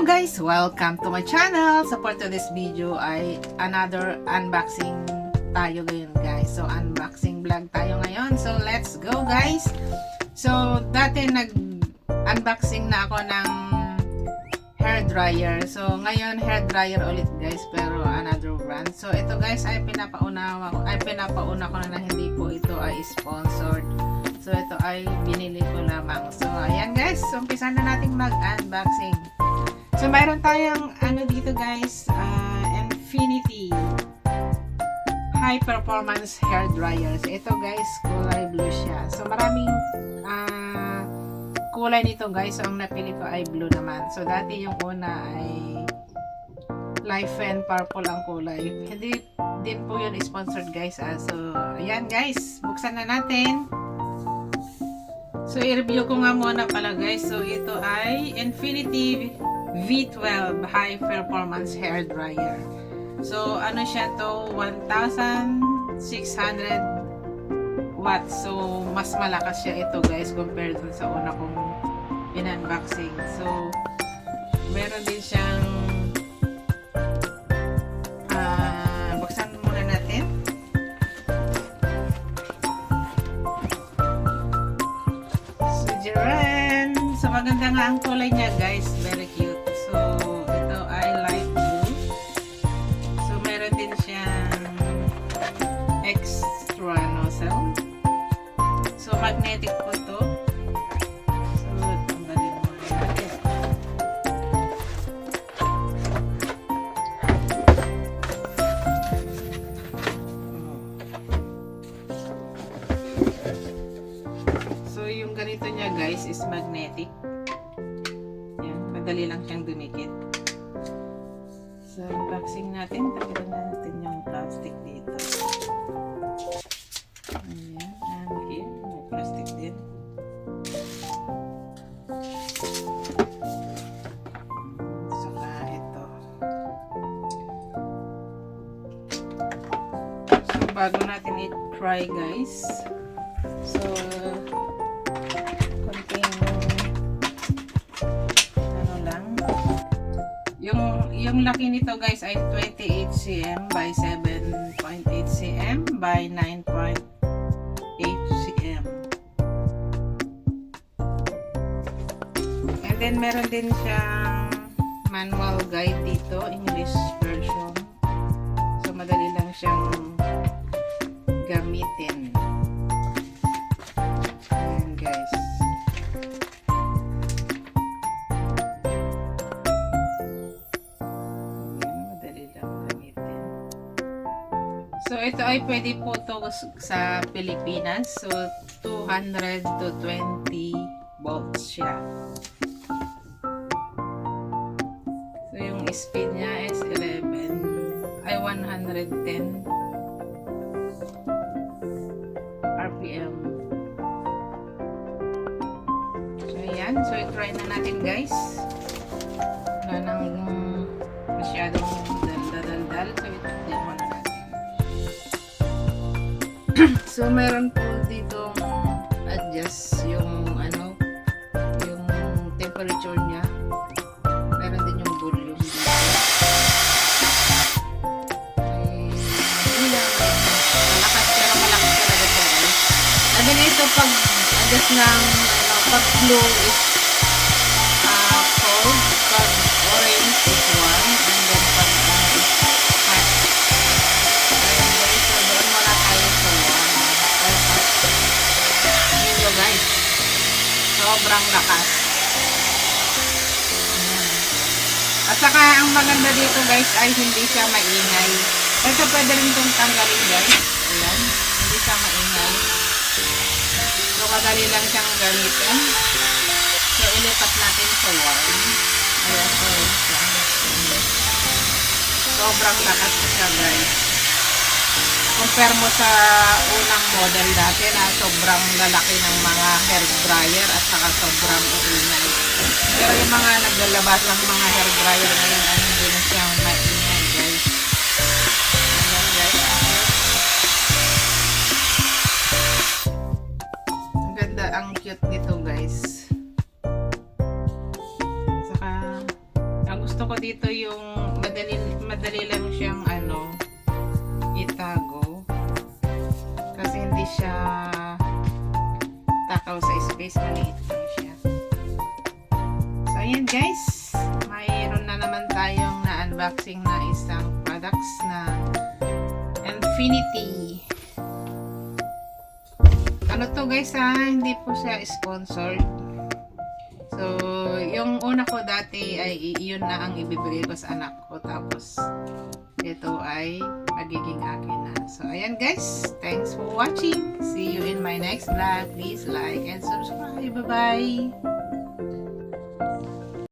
guys! Welcome to my channel! So for today's video ay another unboxing tayo ngayon guys. So unboxing vlog tayo ngayon. So let's go guys! So dati nag-unboxing na ako ng hair dryer. So ngayon hair dryer ulit guys pero another brand. So ito guys ay pinapauna ko na hindi po ito ay sponsored. So ito ay binili ko lamang. So ayan guys, umpisa na nating mag-unboxing. So mayroon tayong ano dito guys, Infinity High Performance Hair Dryer. So ito guys, kulay blue siya. So maraming kulay nito guys. So ang napili ko ay blue naman. So dati yung una ay life and purple ang kulay. Hindi din po yun sponsored guys. So ayan guys, buksan na natin. So i-review ko nga muna pala guys. So ito ay Infinity V12 High Performance Hair Dryer. So ano siya to, 1,600 watts. So mas malakas siya ito guys compared dun sa una kong in-unboxing. So meron din siyang buksan muna natin. So Jiren, so maganda nga ang kulay niya guys, very cute. So ito ay light blue. So meron din siyang extra nozzle. So magnetic po to. So tanggalin muna natin. So yung ganito niya guys is magnetic. Madali lang siyang dumikit. So, unboxing natin. Tanggalin natin yung plastic dito. Ayan. And here, may plastic din. Saka ito. So, bago natin i-try guys. So, yung laki nito guys ay 28 cm by 7.8 cm by 9.8 cm. And then meron din siyang manual guide dito, English version. So madali lang siyang gamitin. Ayan guys. So, ito ay pwede po to sa Pilipinas. So, 200 to 20 volts siya. So, yung speed niya is 110 RPM. So, ayan. So, i-try na natin guys. Wala nang masyadong dal-dal-dal. So, i-try mo na. So meron po dito adjust yung ano, yung temperature niya. Meron din yung volume dito. Ay, malakas pero malakas talaga siya guys. And then ito pag adjust ng ano, pag blue is cold, pag orange is warm, and then pag is hot. Ayan guys, so doon muna tayo sa warm. Yun guys, sobrang lakas. At saka ang maganda dito guys ay hindi siya maingay. Ito pwede rin itong tanggalin guys. Ayan, hindi siya maingay. So kadali lang siyang gamitin. So ilipat natin sa warm. Ayan, sobrang lakas siya guys. Compare mo sa unang model dati na sobrang lalaki ng mga hair dryer at saka sobrang ingay. Pero yung mga naglalabas ng mga hair dryer ngayon ay hindi na siyang maingay guys. Ayan guys. Ang ganda, ang cute nito guys. Saka gusto ko dito yung madali lang siyang itago. Kasi hindi siya takaw sa space, maliit lang siya. So ayan guys, mayroon na naman tayong na-unboxing na isang products na Infinity. Ano to guys hindi po siya sponsored. So, yung una ko dati ay yun na ang ibibigay ko sa anak ko. Tapos, ito ay magiging akin na. So, ayan guys. Thanks for watching. See you in my next vlog. Please like and subscribe. Bye-bye.